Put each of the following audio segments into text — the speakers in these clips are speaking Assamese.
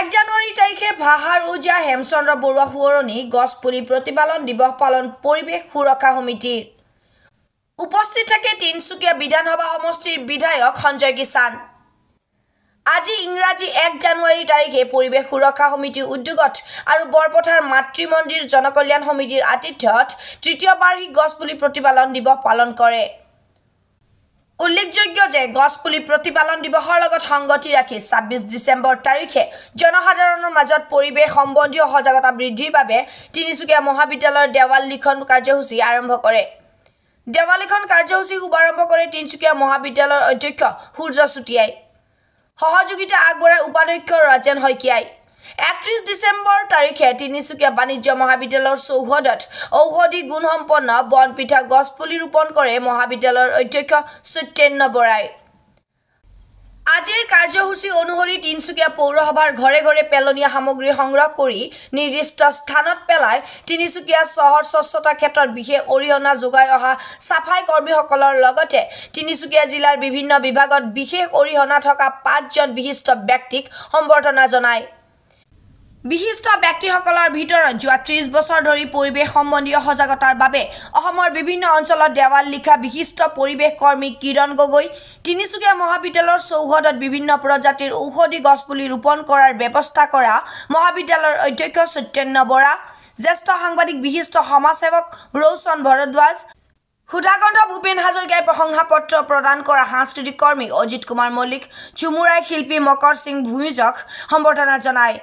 1 জানুৱাৰী তাৰিখে ভাহাৰ উজা হেমচন্দ্ৰ বৰুৱা সুৱৰণী গছপুলি প্ৰতিপালন দিৱস পালন পৰিৱেশ সুৰক্ষা সমিতিৰ উপস্থিত থাকে তিনচুকীয়া বিধানসভা সমষ্টিৰ বিধায়ক সঞ্জয় কিষাণ। আজি ইংৰাজী 1 জানুৱাৰী তাৰিখে পৰিৱেশ সুৰক্ষা সমিতিৰ উদ্যোগত আৰু বৰপথাৰ মাতৃ মন্দিৰ জনকল্যাণ সমিতিৰ আতিথ্যত তৃতীয় বাৰ্ষিক গছপুলি প্ৰতিপালন দিৱস পালন কৰে। উল্লেখযোগ্য যে গছপুলি প্ৰতিপালন দিৱসৰ লগত সংগতি ৰাখি 26 ডিচেম্বৰ তাৰিখে জনসাধাৰণৰ মাজত পৰিৱেশ সম্বন্ধীয় সজাগতা বৃদ্ধিৰ বাবে তিনিচুকীয়া মহাবিদ্যালয়ৰ দেৱাল লিখন কাৰ্যসূচী আৰম্ভ কৰে। দেৱাল লিখন কাৰ্যসূচী শুভাৰম্ভ কৰে তিনিচুকীয়া মহাবিদ্যালয়ৰ অধ্যক্ষ সূৰ্য চুটিয়াই। সহযোগিতা আগবঢ়ায় উপাধ্যক্ষ ৰাজেন শইকীয়াই। 31 ডিচেম্বৰ তাৰিখে তিনিচুকীয়া বাণিজ্য মহাবিদ্যালয়ৰ চৌহদত ঔষধি গুণসম্পন্ন বনপিঠা গছপুলি ৰোপণ কৰে মহাবিদ্যালয়ৰ অধ্যক্ষ সত্যেন্দ্ৰ বৰাই। আজিৰ কাৰ্যসূচী অনুসৰি তিনিচুকীয়া পৌৰসভাৰ ঘৰে ঘৰে পেলনীয়া সামগ্ৰী সংগ্ৰহ কৰি নিৰ্দিষ্ট স্থানত পেলাই তিনিচুকীয়া চহৰ স্বচ্ছতা ক্ষেত্ৰত বিশেষ অৰিহণা যোগাই অহা সাফাই কৰ্মীসকলৰ লগতে তিনিচুকীয়া জিলাৰ বিভিন্ন বিভাগত বিশেষ অৰিহণা থকা 5জন বিশিষ্ট ব্যক্তিক সম্বৰ্ধনা জনায়। বিশিষ্ট ব্যক্তিসকলৰ ভিতৰত যোৱা 30 বছৰ ধৰি পৰিৱেশ সম্বন্ধীয় সজাগতাৰ বাবে অসমৰ বিভিন্ন অঞ্চলত দেৱাল লিখা বিশিষ্ট পৰিৱেশ কৰ্মী কিৰণ গগৈ, তিনিচুকীয়া মহাবিদ্যালয়ৰ চৌহদত বিভিন্ন প্ৰজাতিৰ ঔষধি গছপুলি ৰোপণ কৰাৰ ব্যৱস্থা কৰা মহাবিদ্যালয়ৰ অধ্যক্ষ সত্যেন্দ্ৰ বৰা, জ্যেষ্ঠ সাংবাদিক বিশিষ্ট সমাজসেৱক ৰৌচন ভৰদ্বাজ, সুধাকণ্ঠ ভূপেন হাজৰিকাই প্ৰশংসা পত্ৰ প্ৰদান কৰা সাংস্কৃতিক কৰ্মী অজিত কুমাৰ মল্লিক, চুমুৰাই শিল্পী মকৰ সিং ভূমিজক সম্বৰ্ধনা জনায়।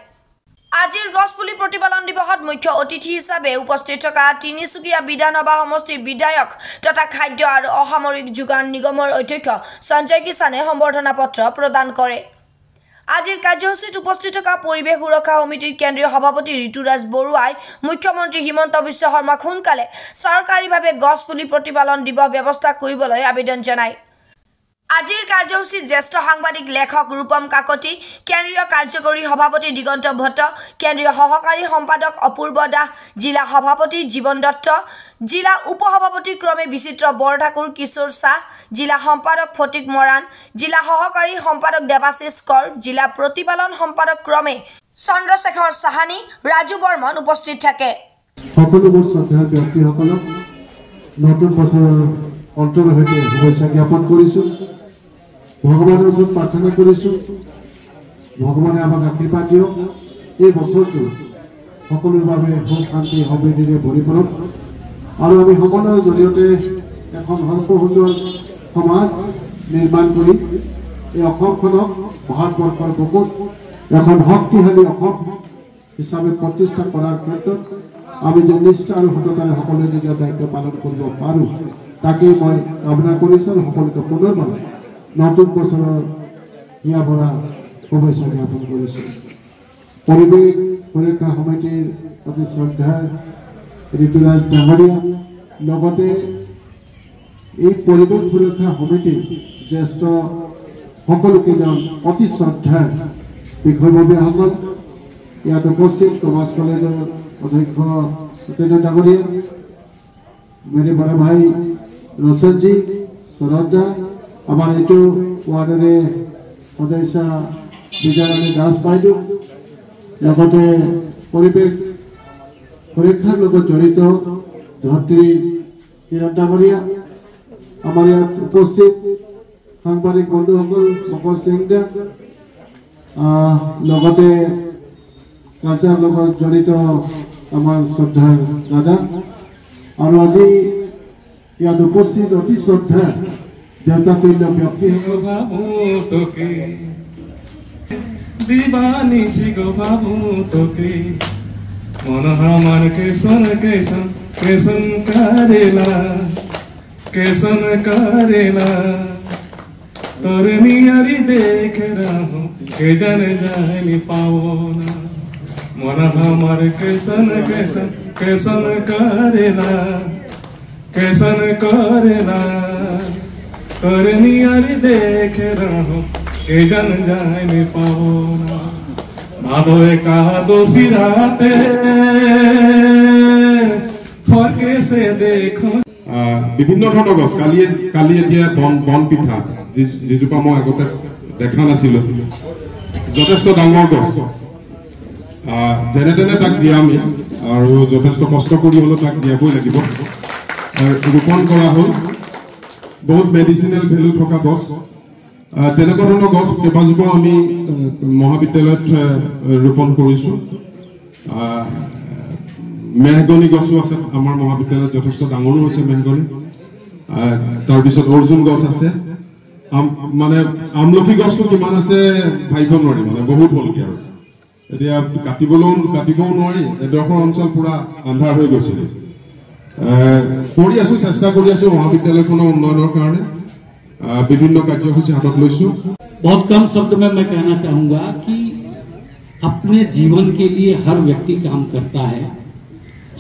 আজিৰ গছপুলি প্ৰতিপালন দিৱসত মুখ্য অতিথি হিচাপে উপস্থিত থকা তিনিচুকীয়া বিধানসভা সমষ্টিৰ বিধায়ক তথা খাদ্য আৰু অসামৰিক যোগান নিগমৰ অধ্যক্ষ সঞ্জয় কিষাণে সম্বৰ্ধনা পত্ৰ প্ৰদান কৰে। আজিৰ কাৰ্যসূচীত উপস্থিত থকা পৰিৱেশ সুৰক্ষা সমিতিৰ কেন্দ্ৰীয় সভাপতি ঋতুৰাজ বৰুৱাই মুখ্যমন্ত্ৰী হিমন্ত বিশ্ব শৰ্মাক সোনকালে চৰকাৰীভাৱে গছপুলি প্ৰতিপালন দিৱস ব্যৱস্থা কৰিবলৈ আবেদন জনায়। আজিৰ কাৰ্যসূচীত জ্যেষ্ঠ সাংবাদিক লেখক ৰূপম কাকতি, কেন্দ্ৰীয় কাৰ্যকৰী সভাপতি দিগন্ত ভট্ট, কেন্দ্ৰীয় সহকাৰী সম্পাদক অপূৰ্ব দাস, জিলা সভাপতি জীৱন দত্ত, জিলা উপসভাপতি ক্ৰমে বিচিত্ৰ বৰঠাকুৰ, কিশোৰ শ্বাহ, জিলা সম্পাদক ফটিক মৰাণ, জিলা সহকাৰী সম্পাদক দেৱাশিষ কৰ, জিলা প্ৰতিপালন সম্পাদক ক্ৰমে চন্দ্ৰশেখৰ চাহানী, ৰাজু বৰ্মন উপস্থিত থাকে। সকলোবোৰ শ্ৰদ্ধাৰ ব্যক্তিসকলক নতুন বছৰৰ অন্তৰৰ সৈতে শুভেচ্ছা জ্ঞাপন কৰিছোঁ। ভগৱানৰ ওচৰত প্ৰাৰ্থনা কৰিছোঁ ভগৱানে আমাক আশীৰ্বাদ দিয়ক, এই বছৰটো সকলোৰে বাবে সুখ শান্তি সমৃদ্ধিৰে পৰিপূৰক আৰু আমি সকলোৰে জৰিয়তে এখন সুন্দৰ সমাজ নিৰ্মাণ কৰি এই অসমখনক ভাৰতবৰ্ষৰ বুকুত এখন শক্তিশালী অসম হিচাপে প্ৰতিষ্ঠা কৰাৰ ক্ষেত্ৰত আমি যে নিষ্ঠা আৰু সততাৰে সকলোৱে নিজৰ দায়িত্ব পালন কৰিব পাৰোঁ তাকে মই কামনা কৰিছোঁ আৰু সকলোকে পুনৰবাৰ নতুন বছৰৰ হিয়া ভৰা শুভেচ্ছা জ্ঞাপন কৰিছোঁ। পৰিৱেশ সুৰক্ষা সমিতিৰ অতি শ্ৰদ্ধাৰ ঋতুৰাজ ডাঙৰীয়া, লগতে এই পৰিৱেশ সুৰক্ষা সমিতিৰ জ্যেষ্ঠ সকলোকেইজন অতি শ্ৰদ্ধাৰ বিষয়ববীয়াসকল, ইয়াত উপস্থিত কমাৰ্চ কলেজৰ অধ্যক্ষ সত্যেন্দ্ৰ ডাঙৰীয়া, মেৰে বড় ভাই रोशन जी, सरोजा, आमार एटू वार्डरे सदस्य विजयाराणी दास बाइदेव, लगते परिवेश सुरक्षार লগত জড়িত ধৰত্ৰী কিৰণ ডাঙৰীয়া, আমাৰ ইয়াত উপস্থিত সাংবাদিক বন্ধুসকল মকৰ সিং দা, লগতে কালচাৰ লগত জড়িত আমাৰ শ্ৰদ্ধাৰ দাদা আৰু আজি ইয়াত উপস্থিত অতি শ্ৰদ্ধাৰ দেৱতাতুল্য ব্যক্তিসকল, দিবানিশি গো ভাবু তোকে মন আমার কেসন কেসন কেসন করেলা তোর নিয়ারি দেখে রাহো কে জানে জানি পাও না মন আমার কেসন কেসন কেসন করেলা करनी यारी देख रहो के जन जाने पाओ ना भादो एकादशी राते फरके से देखो বিভিন্ন ধৰণৰ গছ কালি এতিয়া বন পিঠা যিজোপা মই আগতে দেখা নাছিলো, যথেষ্ট ডাঙৰ গছ যেনে তেনে তাক জীয়ামি আৰু যথেষ্ট কষ্ট কৰি হ'লেও তাক জীয়াবই লাগিব। ৰোপণ কৰা হ'ল বহুত মেডিচিনেল ভেলু থকা গছ। তেনেকুৱা ধৰণৰ গছ কেইবাজোপাও আমি মহাবিদ্যালয়ত ৰোপণ কৰিছোঁ। মেহগনি গছো আছে আমাৰ মহাবিদ্যালয়ত, যথেষ্ট ডাঙৰো হৈছে মেহগনি। তাৰপিছত অৰ্জুন গছ আছে, মানে আমলখি গছটো কিমান আছে ভাবিব নোৱাৰি, মানে বহুত হ'লগৈ আৰু এতিয়া কাটিবও নোৱাৰি। এডোখৰ অঞ্চল পুৰা আন্ধাৰ হৈ গৈছিলে। কৰি আছো, চেষ্টা কৰি আছো মহাবিদ্যালয়খনৰ উন্নয়নৰ কাৰণে বিভিন্ন কাৰ্যসূচী হাতত লৈছো। बहुत कम शब्द में मैं कहना चाहूंगा कि अपने जीवन के लिए हर व्यक्ति काम करता है।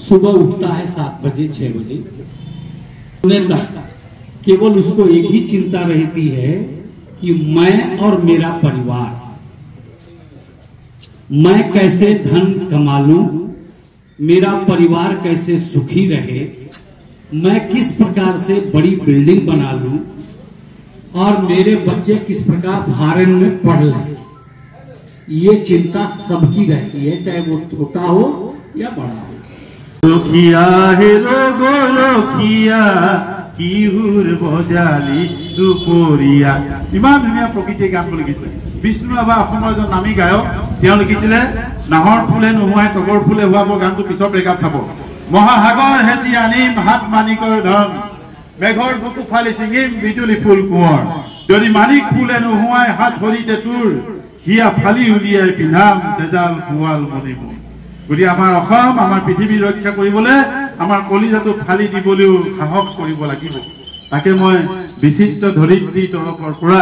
सुबह उठता है 7 बजे 6 बजे, तक केवल उसको एक ही चिंता रहती है कि मैं और मेरा परिवार, मैं कैसे धन कमा लूं, मेरा परिवार कैसे सुखी रहे, मैं किस प्रकार से बड़ी बिल्डिंग बना लूं और मेरे बच्चे किस प्रकार फॉरेन में पढ़ लें। ये चिंता सबकी रहती है, चाहे वो छोटा हो या बड़ा हो। লখিয়া হে লখিয়া কিহুৰ বজালি দুপৰীয়া। ইমান ধুনীয়া প্ৰকৃতিৰ গান লিখিছিলে বিষ্ণু ৰাভা, অসমৰ এজন নামী গায়ক। তেওঁ লিখিছিলে নাহৰ ফুলে নোহোৱাই তগৰ ফুলে হোৱাব। গানটো পিছত ৰেকআপ চাব। মহাসাগৰ হেঁচি আনিম হাত মানিকৰ ধন, মেঘৰ বুকু ফালি ছিঙিম বিজুলী ফুল কোঁৱৰ। যদি মানিক ফুলে নোহোৱাই হাত ধৰিতে তোৰ, হিয়া ফালি উলিয়াই পিন্ধাম তেজাল পোৱাল মণিমুৰ। গতিকে আমাৰ অসম, আমাৰ পৃথিৱী ৰক্ষা কৰিবলৈ আমাৰ কলিজাটো ফালি দিবলৈও সাহস কৰিব লাগিব। তাকে মই বিচিত্ৰ ধৰিত্ৰী তৰফৰ পৰা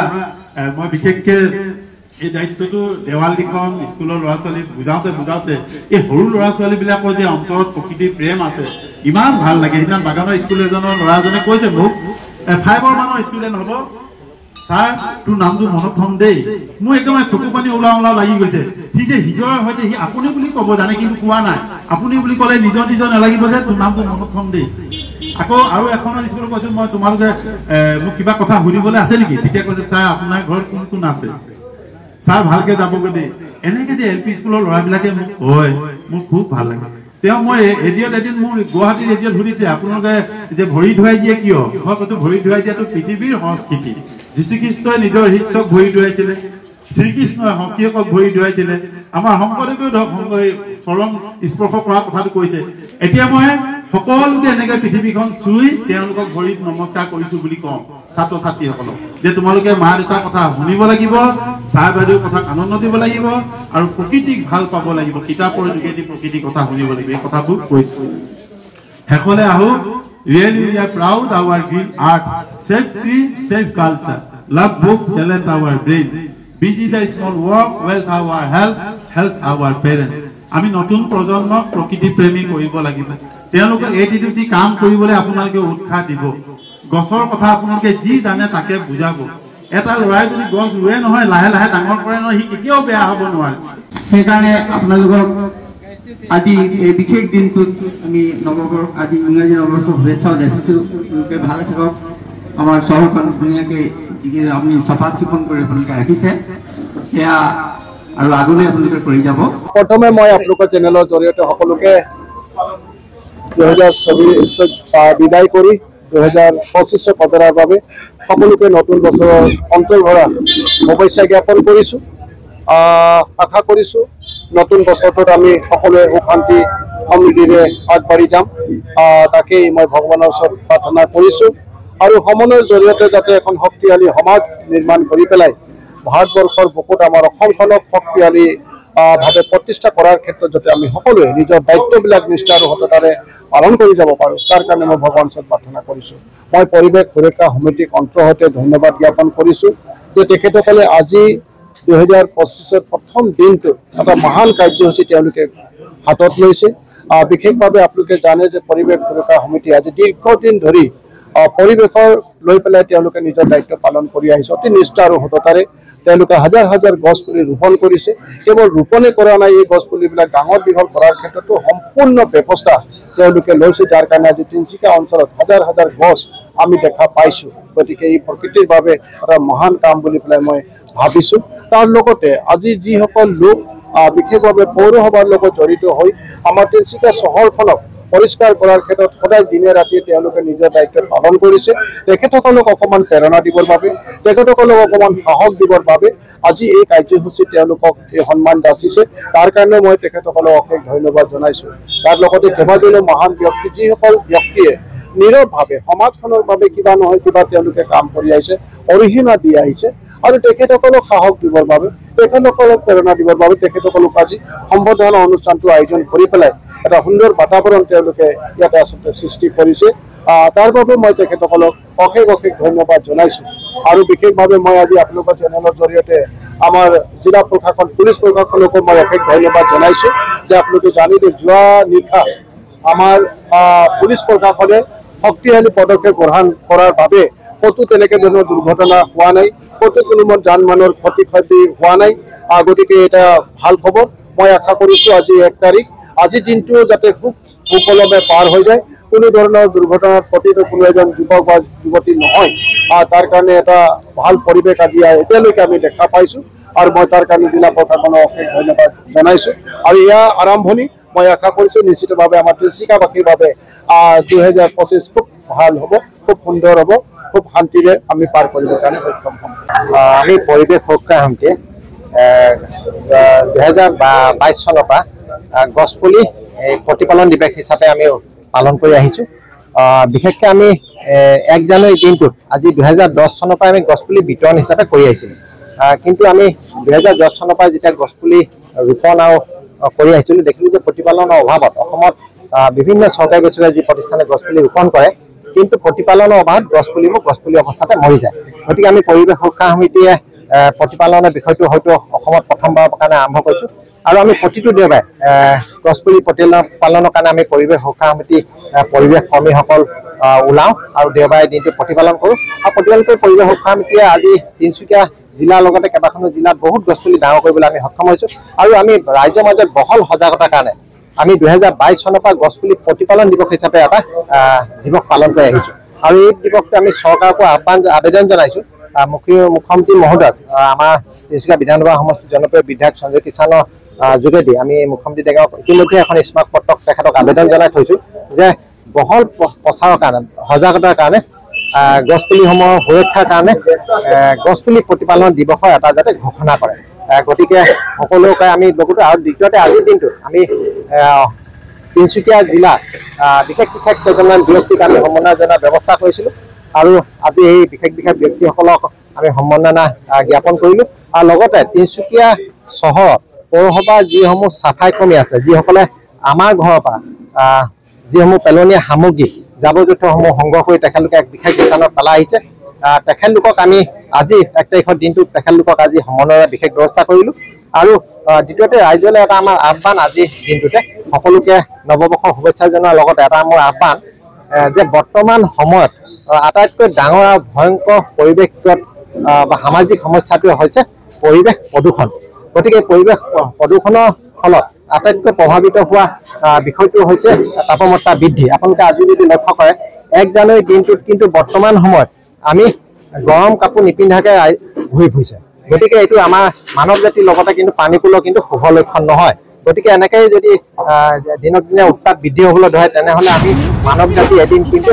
মই বিশেষকৈ এই দায়িত্বটো দেৱাল লিখন স্কুলৰ ল'ৰা ছোৱালীক বুজাওঁতে এই সৰু ল'ৰা ছোৱালীবিলাকৰ যে অন্তৰত প্ৰকৃতিৰ প্ৰেম আছে, ইমান ভাল লাগে। সেইদিনা বাগানৰ স্কুল এজনৰ ল'ৰা এজনে কৈছে মোক, 5ৰ মানৰ ষ্টুডেণ্ট হ'ব, ছাৰ তোৰ নামটো মনত থম দেই। মোৰ একদম চকু পানী ওলাও লাগি গৈছে। সি যে হিজৰ হয়তো সি আপুনি বুলি ক'ব জানে, কিন্তু কোৱা নাই। আপুনি বুলি ক'লে নিজৰ নালাগিব যে তোৰ নামটো মনত থম দেই। আকৌ আৰু এখনৰ স্কুলত কৈছো মই, তোমালোকে মোক কিবা কথা সুধিবলৈ আছে নেকি? তেতিয়া কৈছে ছাৰ আপোনাৰ ঘৰত কোন কোন আছে, ছাৰ ভালকে যাবগৈ দেই। এনেকে যে LP স্কুলৰ ল'ৰাবিলাকে মোক কয়, মোৰ খুব ভাল লাগে। তেওঁ মই ৰেডিঅ'ত এদিন মোৰ গুৱাহাটী ৰেডিঅ'ত সুধিছে আপোনালোকে যে ভৰি ধুৱাই দিয়ে কিয়? মই কৈছো ভৰি ধুৱাই দিয়াটো পৃথিৱীৰ সংস্কৃতি। যীশুখ্ৰীষ্টই নিজৰ শিষ্যক ভৰি ধুৱাইছিলে, শ্ৰীকৃষ্ণই সখীয়েকক ভৰি ধুৱাইছিলে, আমাৰ শংকৰদেৱেও ধৰক চৰণ স্পৰ্শ কৰা কথাটো কৈছে। এতিয়া মই সকলোকে এনেকে পৃথিৱীখন চুই তেওঁলোকক ভৰিত নমস্কাৰ কৰিছো বুলি কওঁ ছাত্ৰ ছাত্ৰীসকলক, যে তোমালোকে মা দেউতাৰ কথা শুনিব লাগিব, ছাৰ বাইদেউৰ কথা আনন্দ দিব লাগিব আৰু প্ৰকৃতিক ভাল পাব লাগিব। কিতাপৰ যোগেদি প্ৰকৃতিৰ কথা শুনিব লাগিব। এই কথাবোৰ কৈছো। শেষলৈ আহো। Really we are proud our green art, safe tree, safe culture, love book, talent our brain, busy the small work, wealth our health, health our parents. আমি নতুন প্ৰজন্মক প্ৰকৃতি প্ৰেমী কৰিব লাগিব। তেওঁলোকে এই দুটি কাম কৰিবলৈ আপোনালোকে উৎসাহ দিব। গছৰ কথা আপোনালোকে যি জানে তাকে বুজাব। এটা ল'ৰাই যদি গছ ৰুৱে নহয়, লাহে লাহে ডাঙৰ কৰে নহয়, সি কেতিয়াও বেয়া হ'ব নোৱাৰে। সেইকাৰণে আপোনালোকক আজি এই বিশেষ দিনটোত আমি নৱবৰ্ষ, আজি ইংৰাজী নৱবৰ্ষৰ শুভেচ্ছাও যাচিছোঁ। তেওঁলোকে ভালে থাকক। আমাৰ চহৰখন ধুনীয়াকৈ আপুনি চাফা চিকুণ কৰি আপোনালোকে ৰাখিছে, সেয়া আৰু আগলৈ আপোনালোকে কৰি যাব। প্ৰথমে মই আপোনালোকৰ চেনেলৰ জৰিয়তে সকলোকে 2024 বিদায় কৰি 2025 পদৰাৰ বাবে সকলোকে নতুন বছৰৰ অন্তৰ্ভৰা শুভেচ্ছা জ্ঞাপন কৰিছোঁ। আশা কৰিছোঁ নতুন বছৰটোত আমি সকলোৱে সুখ শান্তি সমৃদ্ধিৰে আগবাঢ়ি যাম। তাকেই মই ভগৱানৰ ওচৰত প্ৰাৰ্থনা কৰিছোঁ আৰু সমন্বয়ৰ জৰিয়তে যাতে এখন শক্তিশালী সমাজ নিৰ্মাণ কৰি পেলাই ভাৰতবৰ্ষৰ বুকুত আমাৰ অসমখনক শক্তিশালী ভাৱে প্ৰতিষ্ঠা কৰাৰ ক্ষেত্ৰত যাতে আমি সকলোৱে নিজৰ দায়িত্ববিলাক নিষ্ঠা আৰু সততাৰে পালন কৰি যাব পাৰোঁ, তাৰ কাৰণে মই ভগৱানৰ ওচৰত প্ৰাৰ্থনা কৰিছোঁ। মই পৰিৱেশ সুৰক্ষা সমিতিক অন্তৰৰ সৈতে ধন্যবাদ জ্ঞাপন কৰিছোঁ যে তেখেতসকলে আজি 2025 প্ৰথম দিনটো এটা মহান কাৰ্যসূচী তেওঁলোকে হাতত লৈছে। বিশেষভাৱে আপোনালোকে জানে যে পৰিৱেশ সুৰক্ষা সমিতি আজি দীৰ্ঘদিন ধৰি পৰিৱেশৰ লৈ পেলাই তেওঁলোকে নিজৰ দায়িত্ব পালন কৰি আহিছে। অতি নিষ্ঠা আৰু সততাৰে তেওঁলোকে হাজাৰ হাজাৰ গছ পুলি ৰোপণ কৰিছে। কেৱল ৰোপণে কৰা নাই, এই গছ পুলিবিলাক ডাঙৰ দীঘল কৰাৰ ক্ষেত্ৰতো সম্পূৰ্ণ ব্যৱস্থা তেওঁলোকে লৈছে, যাৰ কাৰণে আজি তিনিচুকীয়া অঞ্চলত হাজাৰ হাজাৰ গছ আমি দেখা পাইছোঁ। গতিকে এই প্ৰকৃতিৰ বাবে এটা মহান কাম বুলি পেলাই মই ভাবিছোঁ। তাৰ লগতে আজি যিসকল লোক বিশেষভাৱে পৌৰসভাৰ লগত জড়িত হৈ আমাৰ তিনিচুকীয়া চহৰখনক পৰিষ্কাৰ কৰাৰ ক্ষেত্ৰত সদায় দিনে ৰাতিয়ে তেওঁলোকে নিজৰ দায়িত্ব পালন কৰিছে। তেখেতসকলক অকণমান প্ৰেৰণা দিবৰ বাবে, তেখেতসকলক অকণমান সাহস দিবৰ বাবে আজি এই কাৰ্যসূচীত তেওঁলোকক এই সন্মান যাচিছে। তাৰ কাৰণে মই তেখেতসকলক অশেষ ধন্যবাদ জনাইছোঁ। তাৰ লগতে কেইবাজনো মহান ব্যক্তি, যিসকল ব্যক্তিয়ে নীৰৱভাৱে সমাজখনৰ বাবে কিবা নহয় কিবা তেওঁলোকে কাম কৰি আহিছে, অৰিহণা দি আহিছে, আৰু তেখেতসকলক সাহস দিবৰ বাবে, তেখেতসকলক প্ৰেৰণা দিবৰ বাবে তেখেতসকলক আজি সম্বৰ্ধনা অনুষ্ঠানটো আয়োজন কৰি পেলাই এটা সুন্দৰ বাতাবৰণ তেওঁলোকে ইয়াতে আচলতে সৃষ্টি কৰিছে। তাৰ বাবে মই তেখেতসকলক অশেষ ধন্যবাদ জনাইছোঁ। আৰু বিশেষভাৱে মই আজি আপোনালোকৰ চেনেলৰ জৰিয়তে আমাৰ জিলা প্ৰশাসন, পুলিচ প্ৰশাসনকো মই অশেষ ধন্যবাদ জনাইছোঁ যে আপোনালোকে জানিলে যোৱা নিশা আমাৰ পুলিচ প্ৰশাসনে শক্তিশালী পদক্ষেপ গ্ৰহণ কৰাৰ বাবে ক'তো তেনেকৈ ধৰণৰ দুৰ্ঘটনা হোৱা নাই, ক'তো কোনো যান বাহনৰ ক্ষতি হোৱা নাই। গতিকে এটা ভাল খবৰ। মই আশা কৰিছোঁ আজি 1 তাৰিখ, আজিৰ দিনটো যাতে খুব সুকলমে পাৰ হৈ যায়, কোনো ধৰণৰ দুৰ্ঘটনাত পতিত কোনো এজন যুৱক বা যুৱতী নহয়। তাৰ কাৰণে এটা ভাল পৰিৱেশ আজি এতিয়ালৈকে আমি দেখা পাইছোঁ, আৰু মই তাৰ কাৰণে জিলা প্ৰশাসনক অশেষ ধন্যবাদ জনাইছোঁ। আৰু ইয়াৰ আৰম্ভণি মই আশা কৰিছোঁ নিশ্চিতভাৱে আমাৰ তিনিচুকীয়াবাসীৰ বাবে 2025 খুব ভাল হ'ব, খুব সুন্দৰ হ'ব, খুব শান্তিৰে আমি পাৰ কৰিবৰ কাৰণে সক্ষম হ'ম। আমি পৰিৱেশ সুৰক্ষা সমিতিয়ে 2022 চনৰ পৰা গছপুলি প্ৰতিপালন দিৱস হিচাপে আমি পালন কৰি আহিছোঁ। বিশেষকৈ আমি 1 জানুৱাৰী দিনটোত আজি 2010 চনৰ পৰা আমি গছপুলি বিতৰণ হিচাপে কৰি আহিছিলোঁ। কিন্তু আমি 2010 চনৰ পৰা যেতিয়া গছপুলি ৰোপণ আৰু কৰি আহিছিলোঁ, দেখিলোঁ যে প্ৰতিপালনৰ অভাৱত অসমত বিভিন্ন চৰকাৰী বেচৰকাৰী যি প্ৰতিষ্ঠানে গছপুলি ৰোপণ কৰে, কিন্তু প্ৰতিপালনৰ অভাৱত গছপুলি অৱস্থাতে মৰি যায়। গতিকে আমি পৰিৱেশ সুৰক্ষা সমিতিয়ে প্ৰতিপালনৰ বিষয়টো হয়তো অসমত প্ৰথমবাৰৰ কাৰণে আৰম্ভ কৰিছোঁ, আৰু আমি প্ৰতিটো দেওবাৰে গছপুলি প্ৰতিপালনৰ কাৰণে আমি পৰিৱেশ সুৰক্ষা সমিতি পৰিৱেশ কৰ্মীসকল ওলাওঁ আৰু দেওবাৰে দিনটো প্ৰতিপালন কৰোঁ। আৰু প্ৰতিপালন কৰি পৰিৱেশ সুৰক্ষা সমিতিয়ে আজি তিনিচুকীয়া জিলাৰ লগতে কেইবাখনো জিলাত বহুত গছপুলি ডাঙৰ কৰিবলৈ আমি সক্ষম হৈছোঁ। আৰু আমি ৰাইজৰ মাজত বহল সজাগতাৰ কাৰণে আমি 2022 চনৰ পৰা গছপুলি প্ৰতিপালন দিৱস হিচাপে এটা দিৱস পালন কৰি আহিছোঁ। আৰু এই দিৱসটো আমি চৰকাৰকো আবেদন জনাইছোঁ। মুখ্যমন্ত্ৰী মহোদয়ক আমাৰ তিনিচুকীয়া বিধানসভা সমষ্টিৰ জনপ্ৰিয় বিধায়ক সঞ্জয় কিষাণৰ যোগেদি আমি মুখ্যমন্ত্ৰী ডেকাক ইতিমধ্যে এখন স্মাৰক পত্ৰক তেখেতক আবেদন জনাই থৈছোঁ যে বহল প্ৰচাৰৰ কাৰণে, সজাগতাৰ কাৰণে, গছপুলিসমূহৰ সুৰক্ষাৰ কাৰণে গছপুলি প্ৰতিপালন দিৱসৰ এটা যাতে ঘোষণা কৰে। গতিকে সকলোকে আমি লগতে, আৰু দ্বিতীয়তে আজিৰ দিনটোত আমি তিনিচুকীয়া জিলাত বিশেষ কেইজনমান ব্যক্তিক আমি সম্বৰ্ধনা জনাৰ ব্যৱস্থা কৰিছিলোঁ, আৰু আজি এই বিশেষ ব্যক্তিসকলক আমি সম্বৰ্ধনা জ্ঞাপন কৰিলোঁ। আৰু লগতে তিনিচুকীয়া চহৰত পৌৰসভাৰ যিসমূহ চাফাই কৰ্মী আছে, যিসকলে আমাৰ ঘৰৰ পৰা যিসমূহ পেলনীয়া সামগ্ৰী, জাবৰ জোঁথৰসমূহ সংগ্ৰহ কৰি তেখেতলোকে এক বিশেষ স্থানত পেলাই আহিছে, তেখেতলোকক আমি আজি 1 তাৰিখৰ দিনটোত তেখেতলোকক আজি সম্বৰ্ধনাৰ বিশেষ ব্যৱস্থা কৰিলোঁ। আৰু দ্বিতীয়তে ৰাইজলৈ এটা আমাৰ আহ্বান, আজিৰ দিনটোতে সকলোকে নৱবৰ্ষৰ শুভেচ্ছা জনোৱাৰ লগতে এটা মোৰ আহ্বান যে বৰ্তমান সময়ত আটাইতকৈ ডাঙৰ আৰু ভয়ংকৰ পৰিৱেশগত বা সামাজিক সমস্যাটোৱে হৈছে পৰিৱেশ প্ৰদূষণ। গতিকে পৰিৱেশ প্ৰদূষণৰ ফলত আটাইতকৈ প্ৰভাৱিত হোৱা বিষয়টো হৈছে তাপমাত্ৰা বৃদ্ধি। আপোনালোকে আজি যদি লক্ষ্য কৰে 1 জানুৱাৰী দিনটোত কিন্তু বৰ্তমান সময়ত আমি গৰম কাপোৰ নিপিন্ধাকৈ ঘূৰি ফুৰিছে। গতিকে এইটো আমাৰ মানৱ জাতিৰ লগতে কিন্তু প্ৰাণীকুলৰ কিন্তু শুভ লক্ষণ নহয়। গতিকে এনেকৈ যদি দিনক দিনে উত্তাপ বৃদ্ধি হ'বলৈ ধৰে, তেনেহ'লে আমি মানৱ জাতি এদিন কিন্তু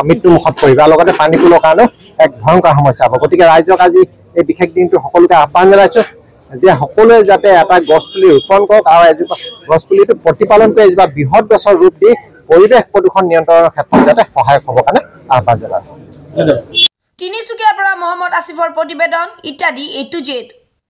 মৃত্যুমুখত পৰিব, আৰু লগতে প্ৰাণীকুলৰ কাৰণেও এক ভয়ংকৰ সমস্যা হ'ব। গতিকে ৰাইজক আজি এই বিশেষ দিনটো সকলোকে আহ্বান জনাইছোঁ যে সকলোৱে যাতে এটা গছপুলি ৰোপণ কৰক, আৰু এজোপা গছপুলিটো প্ৰতিপালন কৰি এজোপা বৃহৎ গছৰ ৰূপ দি পৰিৱেশ প্ৰদূষণ নিয়ন্ত্ৰণৰ ক্ষেত্ৰত যাতে সহায়ক হ'বৰ কাৰণে আহ্বান জনাইছোঁ। তিনিচুকীয়াৰ পৰা মহম্মদ আসিফৰ প্ৰতিবেদন ইত্যাদি A to Z।